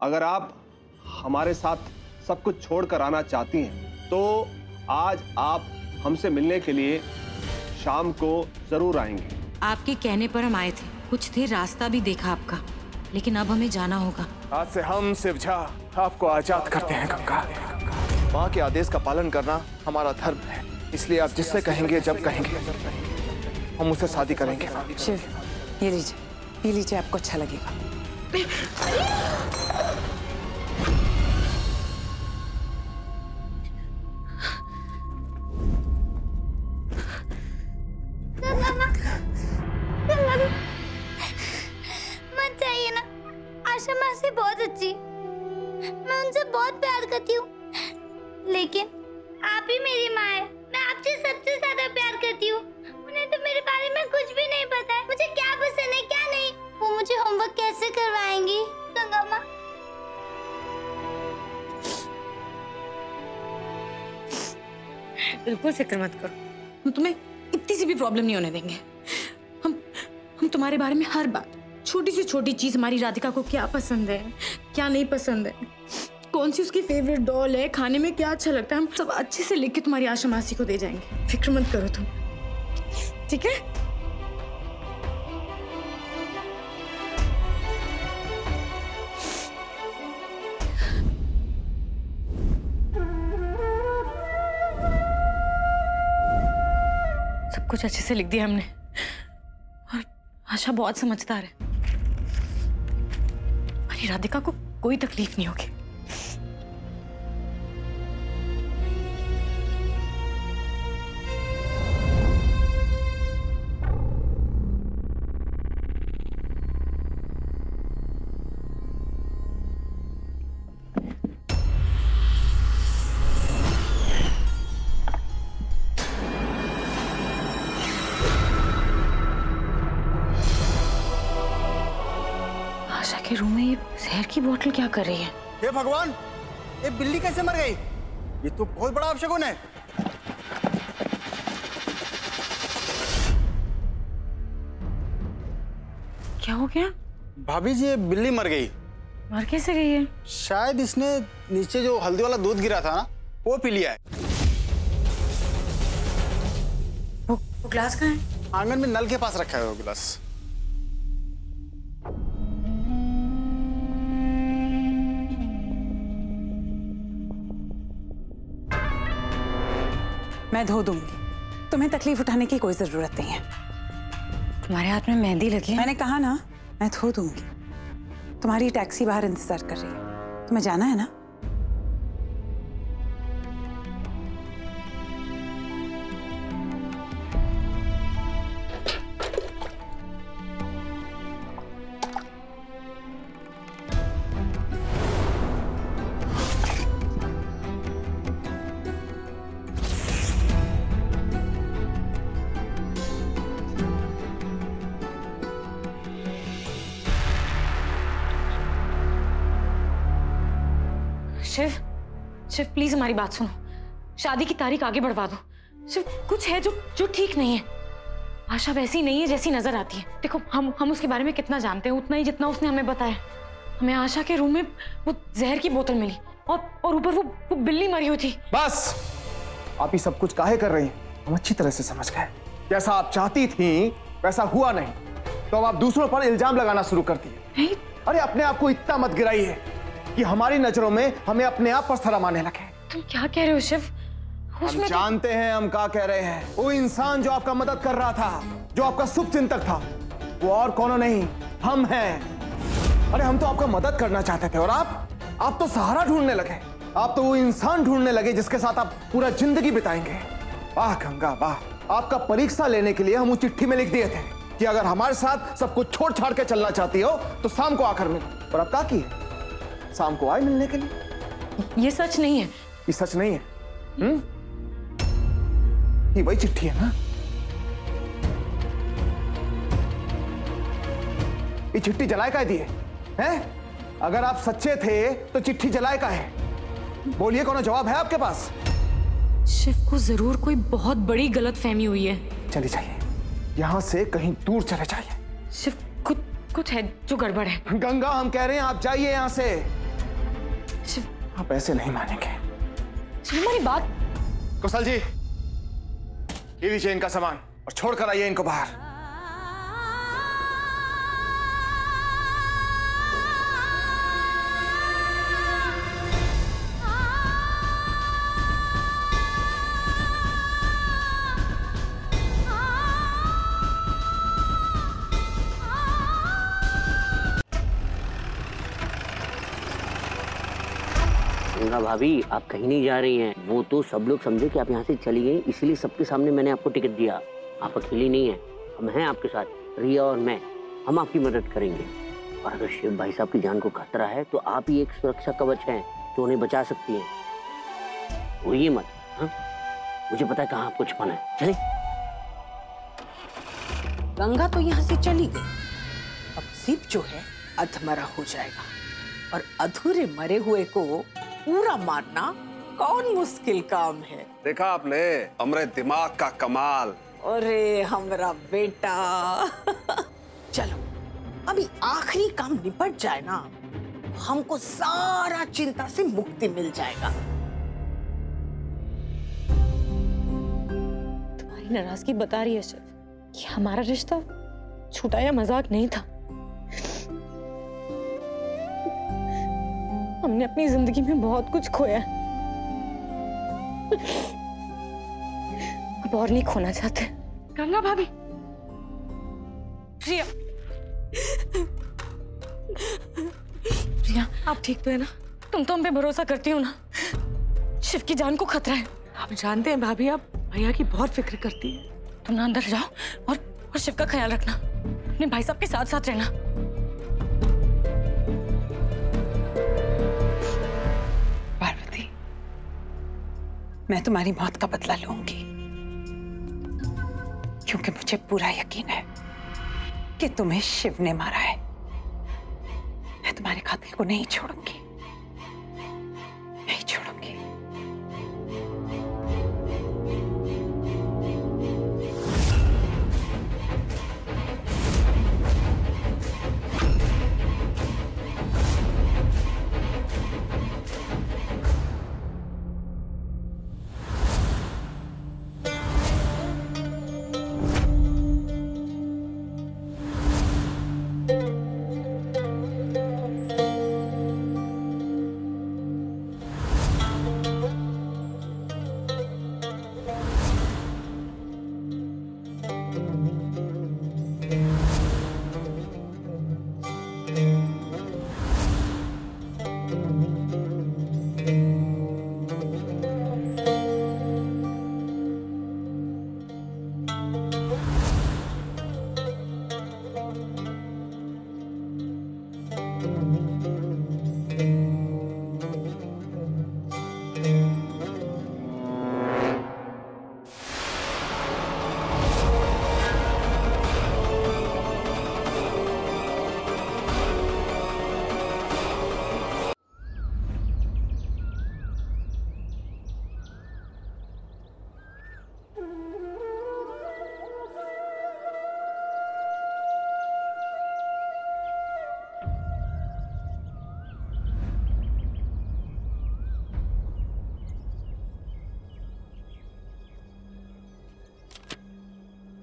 अगर आप हमारे साथ सब कुछ छोड़कर आना चाहती हैं तो आज आप हमसे मिलने के लिए शाम को जरूर आएंगे। आपके कहने पर हम आए थे, कुछ थे, रास्ता भी देखा आपका, लेकिन अब हमें जाना होगा। आज से हम शिवझा आपको आजाद करते हैं गंगा। माँ के आदेश का पालन करना हमारा धर्म है, इसलिए आप जिससे कहेंगे जब कहेंगे हम उससे शादी करेंगे। शिव, ये लीजिए, पी लीजिए, आपको अच्छा लगेगा। मत चाहिए ना, आशा मासी बहुत अच्छी, मैं उनसे बहुत प्यार करती हूँ, लेकिन आप ही मेरी माँ है। मैं आपसे सबसे ज्यादा प्यार करती हूँ। उन्हें तो मेरे बारे में कुछ भी नहीं पता है, मुझे क्या पसंद है क्या नहीं। वो मुझे होमवर्क कैसे करवाएंगी गंगा माँ? बिल्कुल फिक्र मत करो, हम तुम्हें इतनी सी भी प्रॉब्लम नहीं होने देंगे। हम तुम्हारे बारे में हर बात, छोटी से छोटी चीज, हमारी राधिका को क्या पसंद है, क्या नहीं पसंद है, कौन सी उसकी फेवरेट डॉल है, खाने में क्या अच्छा लगता है, हम सब अच्छे से लिख के तुम्हारी आशा मासी को दे जाएंगे। फिक्र मत करो तुम, ठीक है? सब कुछ अच्छे से लिख दिया हमने, और आशा बहुत समझदार है। हमारी राधिका को कोई तकलीफ नहीं होगी। आशा के रूम में ये जहर की बोतल क्या कर रही है? हे भगवान, ये बिल्ली कैसे मर गई? ये तो बहुत बड़ा अपशगुन है। क्या हो गया? भाभी जी, ये बिल्ली मर गई। मर कैसे गई है? शायद इसने नीचे जो हल्दी वाला दूध गिरा था ना, वो पी लिया है। वो ग्लास कहाँ है? आंगन में नल के पास रखा है वो गिलास। मैं धो दूंगी, तुम्हें तकलीफ उठाने की कोई जरूरत नहीं है। तुम्हारे हाथ में मेहंदी लगी है। मैंने कहा ना, मैं धो दूंगी। तुम्हारी टैक्सी बाहर इंतजार कर रही है, तुम्हें जाना है ना? शिव, शिव प्लीज हमारी बात सुनो, शादी की तारीख आगे बढ़वा दो। शिव, कुछ है जो ठीक नहीं है। आशा वैसी नहीं है जैसी नजर आती है। देखो, हम उसके बारे में कितना जानते हैं, उतना ही जितना उसने हमें बताया। हमें आशा के रूम में वो जहर की बोतल मिली, और ऊपर वो बिल्ली मरी हुई थी। बस, आप ही सब कुछ काहे कर रही हैं? हम अच्छी तरह से समझ गए। जैसा आप चाहती थी वैसा हुआ नहीं, तो अब आप दूसरों पर इल्जाम लगाना शुरू करती है। अरे अपने आप को इतना मत गिराइए कि हमारी नजरों में हमें अपने आप पर शर्म आने लगे। तुम क्या कह रहे हो शिव? हम जानते हैं हम क्या कह रहे हैं। वो इंसान जो आपका मदद कर रहा था, जो आपका शुभ चिंतक था, वो और कौन नहीं, हम हैं। अरे हम तो आपका मदद करना चाहते थे, और आप तो सहारा ढूंढने लगे। आप तो वो इंसान ढूंढने लगे जिसके साथ आप पूरा जिंदगी बिताएंगे। वाह गंगा वाह, आपका परीक्षा लेने के लिए हम उस चिट्ठी में लिख दिए थे कि अगर हमारे साथ सब कुछ छोड़ छाड़ के चलना चाहती हो तो शाम को आकर मिलो। और अब क्या किए? शाम को आए मिलने के लिए। ये सच नहीं है। ये सच नहीं है? ये वही चिट्ठी है ना? ये चिट्ठी जलाए का दिए हैं? अगर आप सच्चे थे तो चिट्ठी जलाए का है? बोलिए, कौन जवाब है आपके पास? शिव को जरूर कोई बहुत बड़ी गलतफहमी हुई है। चली जाइए यहां से, कहीं दूर चले जाइए। शिव, कुछ है जो गड़बड़ है। गंगा, हम कह रहे हैं आप जाइए यहां से। शिव, आप ऐसे नहीं मानेंगे। शिव हमारी बात। कुशल जी, ये लीजिए इनका सामान और छोड़कर आइए इनको बाहर। गंगा भाभी, आप कहीं नहीं जा रही हैं। वो तो सब लोग समझे कि आप यहाँ से चली गई, इसलिए सबके सामने मैंने आपको टिकट दिया। आप अकेली नहीं हैं, हम हैं आपके साथ, रिया और मैं। हम आपकी मदद करेंगे। और अगर शिव भाई साहब की जान को खतरा है तो आप ही एक सुरक्षा कवच हैं जो उन्हें बचा सकती हैं। होइए मत। हाँ, मुझे पता है कहाँ आपको छुपाना है। चले। गंगा तो यहाँ से चली गई, अब शिव जो है अधमरा हो जाएगा, और अधूरे मरे हुए को पूरा मारना कौन मुश्किल काम है। देखा आपने हमरे दिमाग का कमाल। अरे हमरा बेटा चलो अभी आखिरी काम निपट जाए ना, हमको सारा चिंता से मुक्ति मिल जाएगा। तुम्हारी नाराजगी बता रही है शिव कि हमारा रिश्ता छूटा या मजाक नहीं था। हमने अपनी जिंदगी में बहुत कुछ खोया, अब और नहीं खोना चाहते। गंगा भाभी, प्रिया, प्रिया आप ठीक तो है ना? तुम तो हम पे भरोसा करती हो ना? शिव की जान को खतरा है। आप जानते हैं भाभी, आप भैया की बहुत फिक्र करती है। तुम ना अंदर जाओ और शिव का ख्याल रखना, अपने भाई साहब के साथ साथ रहना। पार्वती, मैं तुम्हारी मौत का बदला लूंगी, क्योंकि मुझे पूरा यकीन है कि तुम्हें शिव ने मारा है। मैं तुम्हारे कातिल को नहीं छोड़ूंगी, नहीं छोड़ूंगी।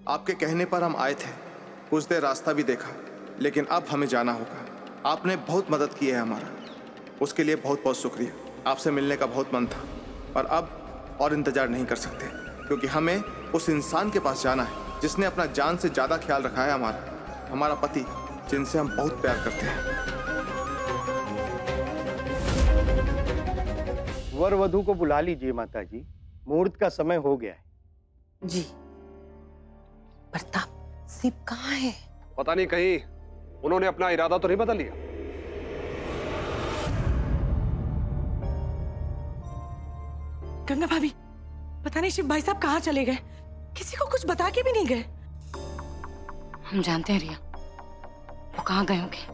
आपके कहने पर हम आए थे, कुछ देर रास्ता भी देखा, लेकिन अब हमें जाना होगा। आपने बहुत मदद की है हमारा, उसके लिए बहुत बहुत शुक्रिया। आपसे मिलने का बहुत मन था, और अब और इंतजार नहीं कर सकते, क्योंकि हमें उस इंसान के पास जाना है जिसने अपना जान से ज़्यादा ख्याल रखा है हमारा पति, जिनसे हम बहुत प्यार करते हैं। वर वधू को बुला लीजिए माता जी, मुहूर्त का समय हो गया है। जी। प्रताप, शिव कहाँ है? पता नहीं, कहीं उन्होंने अपना इरादा तो नहीं बदल लिया। गंगा भाभी, पता नहीं शिव भाई साहब कहाँ चले गए, किसी को कुछ बता के भी नहीं गए। हम जानते हैं रिया, वो कहाँ गए होंगे।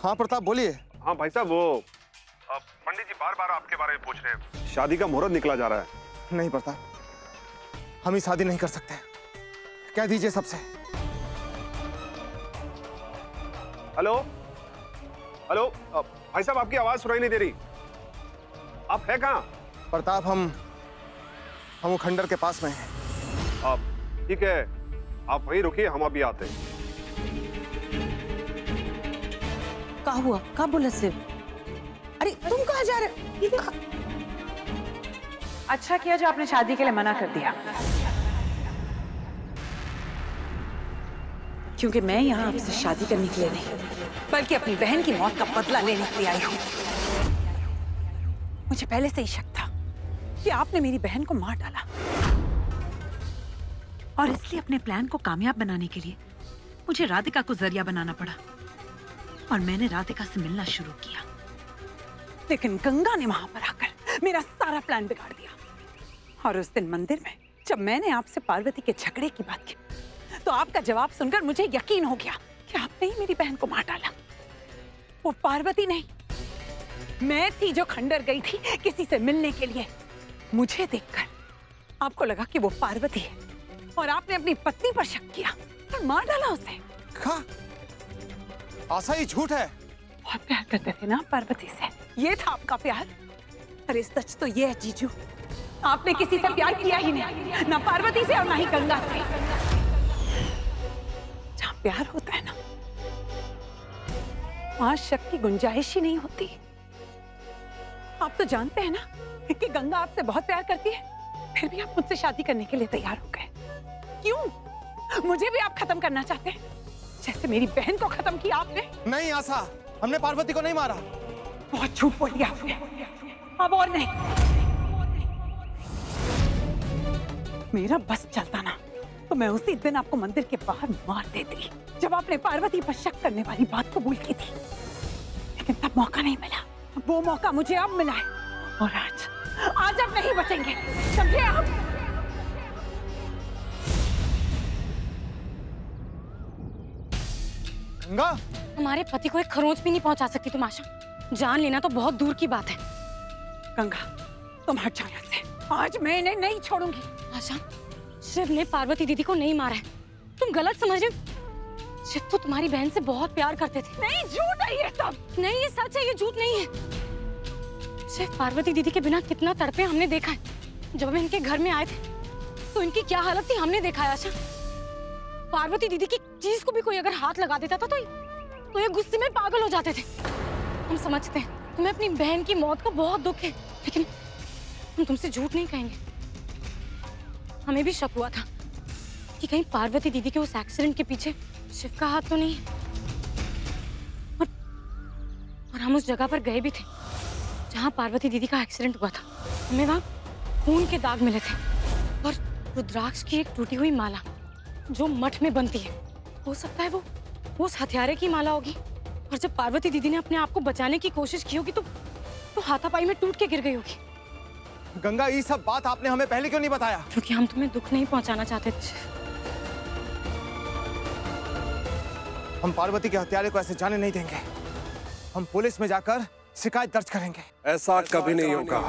हाँ प्रताप, बोलिए। हाँ भाई साहब, वो पंडित जी बार बार आपके बारे में पूछ रहे हैं। शादी का मुहूर्त निकला जा रहा है। नहीं प्रताप, हम ही शादी नहीं कर सकते। कह दीजिए सबसे। हेलो हेलो, भाई साहब आपकी आवाज सुनाई नहीं दे रही। आप है कहाँ? प्रताप, हम वो खंडर के पास में हैं। आप ठीक है, आप वहीं रुकिए, हम अभी आते हैं। क्या हुआ? क्या बोला शिव? अरे तुम कहाँ जा रहे हो? अच्छा किया जो आपने शादी के लिए मना कर दिया, क्योंकि मैं यहाँ आपसे शादी करने के लिए नहीं, बल्कि अपनी बहन की मौत का बदला लेने के लिए आई हूँ। मुझे पहले से ही शक था कि आपने मेरी बहन को मार डाला, और इसलिए अपने प्लान को कामयाब बनाने के लिए मुझे राधिका को जरिया बनाना पड़ा, और मैंने राधिका से मिलना शुरू किया। लेकिन गंगा ने वहां पर आकर मेरा सारा प्लान बिगाड़ दिया, और उस दिन मंदिर में जब मैंने आपसे पार्वती के झगड़े की बात की, तो आपका जवाब सुनकर मुझे यकीन हो गया कि आपने ही मेरी बहन को मार डाला। वो पार्वती नहीं, मैं थी जो खंडर गई थी किसी से मिलने के लिए। मुझे देखकर आपको लगा कि वो पार्वती है, और आपने अपनी पत्नी पर शक किया और मार डाला उसे। आशा, ये झूठ है। बहुत प्यार करते थे ना पार्वती से, ये था आपका प्यार। अरे सच तो ये है जीजू, आपने किसी से प्यार किया ही नहीं, ना पार्वती से और ना ही गंगा से। जहाँ प्यार होता है ना, वहां शक की गुंजाइश ही नहीं होती। आप तो जानते हैं ना कि गंगा आपसे बहुत प्यार करती है, फिर भी आप मुझसे शादी करने के लिए तैयार हो गए। क्यों? मुझे भी आप खत्म करना चाहते हैं, जैसे मेरी बहन को खत्म किया आपने। नहीं आशा, हमने पार्वती को नहीं मारा। बहुत झूठ बोली आपने, अब और नहीं। मेरा बस चलता ना तो मैं उसी दिन आपको मंदिर के बाहर मार देती, जब आपने पार्वती पर शक करने वाली बात कबूल की थी। लेकिन तब मौका नहीं मिला, वो मौका मुझे अब मिला है, और आज अब नहीं बचेंगे, समझे आप? गंगा, हमारे पति को एक खरोंच भी नहीं पहुंचा सकती तुम आशा। जान लेना तो बहुत दूर की बात है। गंगा, तुम हट जाओ यहाँ से, आज मैं इन्हें नहीं छोड़ूंगी। आशा, शिव ने पार्वती दीदी को नहीं मारा है, तुम गलत समझ रहे हो। शिव तो तुम्हारी बहन से बहुत प्यार करते थे। नहीं, झूठ है ये सब। नहीं, ये सच है, ये झूठ नहीं है। शिव पार्वती दीदी के बिना कितना तड़पे हमने देखा है। जब हम इनके घर में आए थे तो इनकी क्या हालत थी हमने देखा है आशा। पार्वती दीदी की चीज को भी कोई अगर हाथ लगा देता था तो ये गुस्से में पागल हो जाते थे। हम समझते हैं तुम्हें अपनी बहन की मौत का बहुत दुख है, लेकिन हम तुमसे झूठ नहीं कहेंगे। हमें भी शक हुआ था कि कहीं पार्वती दीदी के उस एक्सीडेंट के पीछे शिव का हाथ तो नहीं है। और हम उस जगह पर गए भी थे जहां पार्वती दीदी का एक्सीडेंट हुआ था। हमें वहां खून के दाग मिले थे और रुद्राक्ष की एक टूटी हुई माला जो मठ में बनती है। हो सकता है वो उस हथियारे की माला होगी, और जब पार्वती दीदी ने अपने आप को बचाने की कोशिश की होगी तो हाथापाई में टूट के गिर गई होगी। गंगा, ये सब बात आपने हमें पहले क्यों नहीं बताया? क्योंकि हम तुम्हें दुख नहीं पहुंचाना चाहते थे। हम पार्वती के हत्यारे को ऐसे जाने नहीं देंगे। हम पुलिस में जाकर शिकायत दर्ज करेंगे। ऐसा कभी नहीं होगा,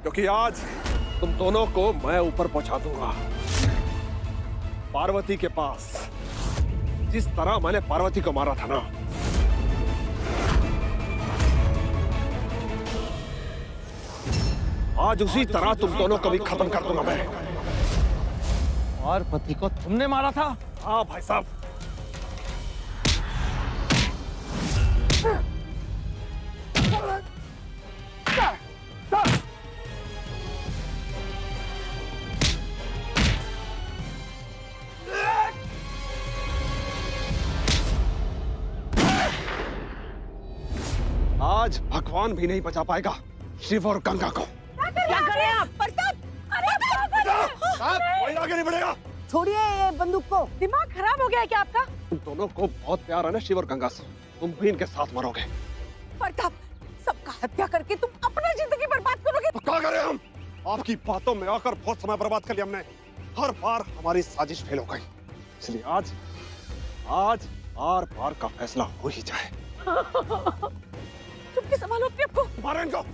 क्योंकि आज तुम दोनों को मैं ऊपर पहुंचा दूंगा, पार्वती के पास। जिस तरह मैंने पार्वती को मारा था ना, आज उसी तरह तुम दोनों को भी खत्म कर दूंगा मैं। पार्वती को तुमने मारा था? हाँ भाई साहब। आज भगवान भी नहीं बचा पाएगा शिव और गंगा को। क्या करें आप? प्रताप! कोई आगे नहीं बढ़ेगा। छोड़िए ये बंदूक को। दिमाग खराब हो गया है क्या आपका? तुम दोनों को बहुत प्यार है ना शिव और गंगा से, तुम भी इनके साथ मरोगे। प्रताप, सबका हत्या करके तुम अपनी जिंदगी बर्बाद करोगे। तो क्या करें हम? आपकी बातों में आकर बहुत समय बर्बाद कर लिया हमने। हर बार हमारी साजिश फेल हो गई, इसलिए आज आर पार का फैसला हो ही जाए। चुपके संभालो अपने आप को। मारो इनको।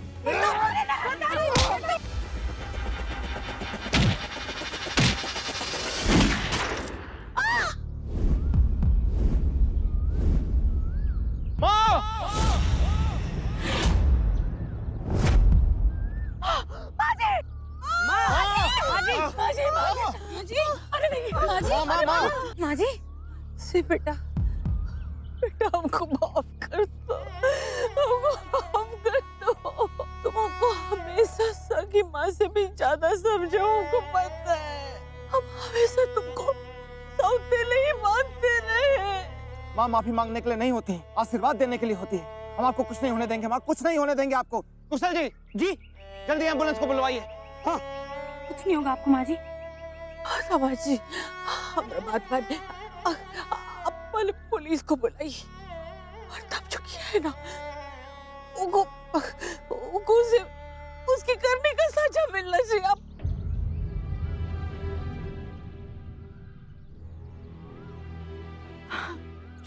माँ जी से बेटा हमको माफ कर दो, हमको माफ कर दो। तुम हमको हमेशा सगी माँ से भी ज्यादा समझो, हमको पता है। हम हमेशा तुमको सौतेले ही मानते रहे। माँ माफी मांगने के लिए नहीं होती, आशीर्वाद देने के लिए होती है। हम आपको कुछ नहीं होने देंगे माँ, कुछ नहीं होने देंगे आपको। कुशल जी, जी जल्दी एम्बुलेंस को बुलवाइए। हाँ कुछ नहीं होगा आपको माँ जी। समाज जी, हमारे बात मानिए, अपन पुलिस को बुलाई और तब जो किया है ना, उनको उसकी करने का सजा मिलना चाहिए। आप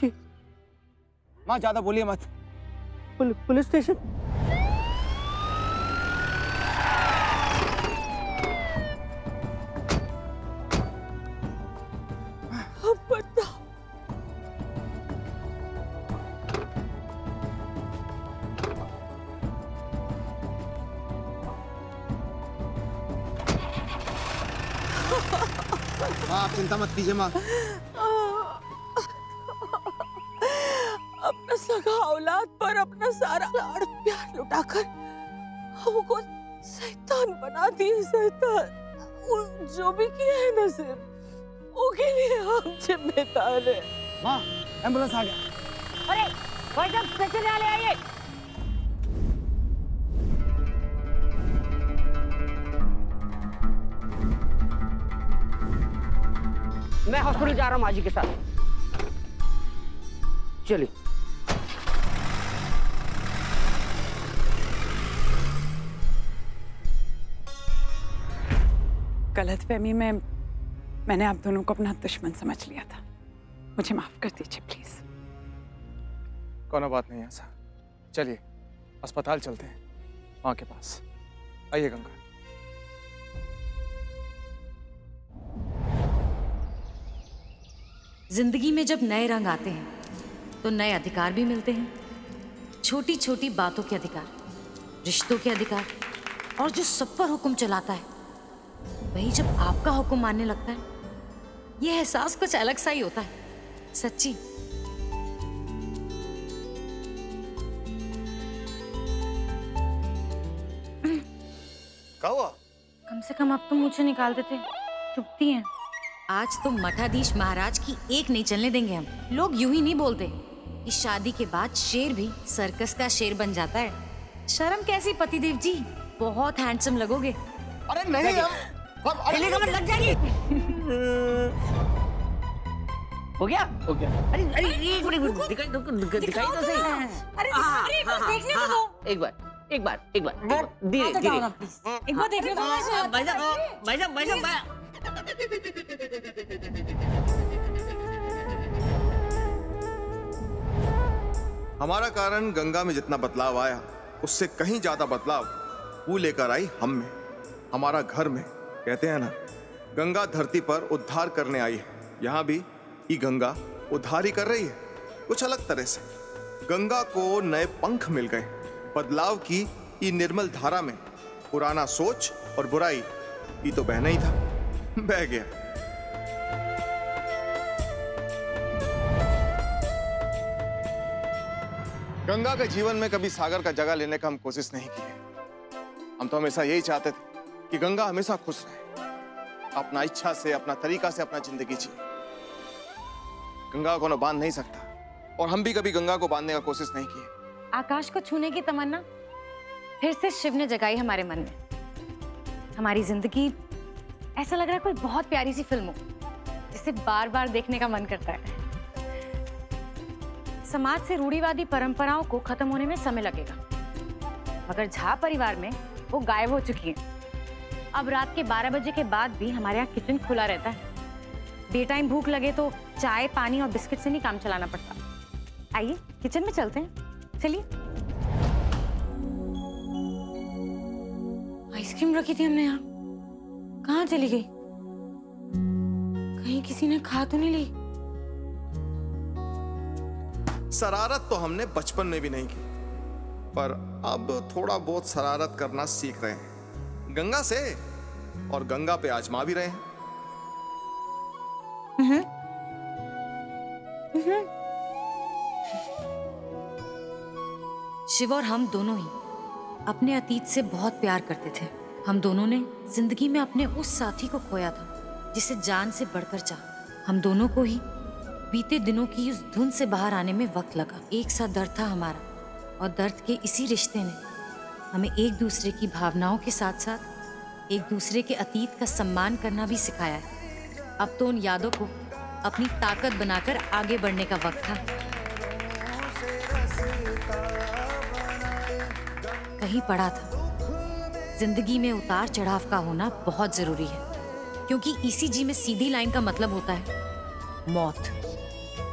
जी माँ ज्यादा बोलिए मत। पुलिस स्टेशन बताओ। आप चिंता मत कीजिए माँ। अपना सगा औलाद पर अपना सारा लाड़ प्यार लुटाकर हमको शैतान बना दिए। शैतान जो भी किया है ना सिर्फ उसके लिए हम जिम्मेदार हैं। माँ एम्बुलेंस आ गया। अरे भाई साहब स्टेशन वाले आइए। मैं हॉस्पिटल जा रहा हूँ माँ जी के साथ। चलिए। गलतफहमी में मैंने आप दोनों को अपना दुश्मन समझ लिया था, मुझे माफ कर दीजिए प्लीज। कोनो बात नहीं ऐसा। चलिए अस्पताल चलते हैं माँ के पास। आइए गंगा। जिंदगी में जब नए रंग आते हैं तो नए अधिकार भी मिलते हैं। छोटी छोटी बातों के अधिकार, रिश्तों के अधिकार, और जो सब पर हुक्म चलाता है वही जब आपका हुक्म मानने लगता है, यह एहसास कुछ अलग सा ही होता है। सच्ची। क्या हुआ? कम से कम अब तो मुझे निकालते थे, चुपती हैं। आज तो मठाधीश महाराज की एक नहीं चलने देंगे हम। लोग यूं ही नहीं बोलते कि शादी के बाद शेर भी सर्कस का शेर बन जाता है। शर्म कैसी पतिदेव जी, बहुत हैंडसम लगोगे। अरे नहीं हम लग जाएगी। हो गया? हो गया। अरे एक मिनट दिखाई तो सही। अरे देखने तो दो। एक बार धीरे धीरे एक बार देखने दो। भाई साहब हमारा कारण गंगा में जितना बदलाव आया उससे कहीं ज्यादा बदलाव वो लेकर आई हम में, हमारा घर में। कहते हैं ना, गंगा धरती पर उद्धार करने आई है। यहाँ भी ये गंगा उद्धार ही कर रही है, कुछ अलग तरह से। गंगा को नए पंख मिल गए। बदलाव की ये निर्मल धारा में पुराना सोच और बुराई ये तो बहना ही था, बह गया। गंगा के जीवन में कभी सागर का जगह लेने का हम कोशिश नहीं की है। हम तो हमेशा यही चाहते थे कि गंगा हमेशा खुश रहे, अपना इच्छा से, अपना तरीका से अपना जिंदगी जिए। गंगा को न बांध नहीं सकता, और हम भी कभी गंगा को बांधने का कोशिश नहीं की है। आकाश को छूने की तमन्ना फिर से शिव ने जगाई हमारे मन में। हमारी जिंदगी ऐसा लग रहा है कोई बहुत प्यारी सी फिल्म हो जिसे बार बार देखने का मन करता है। समाज से रूढ़िवादी परंपराओं को खत्म होने में समय लगेगा, मगर झा परिवार में वो गायब हो चुकी है। अब रात के 12 बजे के बाद भी हमारे यहाँ किचन खुला रहता है। डे टाइम भूख लगे तो चाय, पानी और बिस्किट से नहीं काम चलाना पड़ता। आइए किचन में चलते हैं। चलिए। आइसक्रीम रखी थी हमने यहाँ, कहाँ चली गई? कहीं किसी ने खा तो नहीं ली? शरारत तो हमने बचपन में भी नहीं की, पर अब थोड़ा बहुत शरारत करना सीख रहे हैं गंगा से, और गंगा पे आजमा भी रहे हैं। शिव और हम दोनों ही अपने अतीत से बहुत प्यार करते थे। हम दोनों ने जिंदगी में अपने उस साथी को खोया था जिसे जान से बढ़कर चाहा। हम दोनों को ही बीते दिनों की उस धुन से बाहर आने में वक्त लगा। एक सा दर्द था हमारा, और दर्द के इसी रिश्ते ने हमें एक दूसरे की भावनाओं के साथ साथ एक दूसरे के अतीत का सम्मान करना भी सिखाया है। अब तो उन यादों को अपनी ताकत बनाकर आगे बढ़ने का वक्त था। कहीं पढ़ा था, जिंदगी में उतार चढ़ाव का होना बहुत जरूरी है, क्योंकि ईसीजी में सीधी लाइन का मतलब होता है मौत।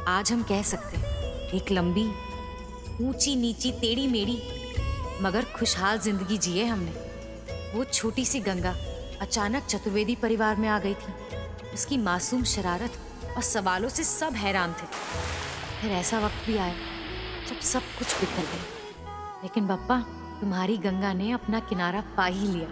आज हम कह सकते हैं एक लंबी, ऊंची नीची, टेढ़ी मेढ़ी मगर खुशहाल जिंदगी जिए हमने। वो छोटी सी गंगा अचानक चतुर्वेदी परिवार में आ गई थी। उसकी मासूम शरारत और सवालों से सब हैरान थे। फिर ऐसा वक्त भी आया जब सब कुछ बिखर गया, लेकिन बप्पा, तुम्हारी गंगा ने अपना किनारा पा ही लिया।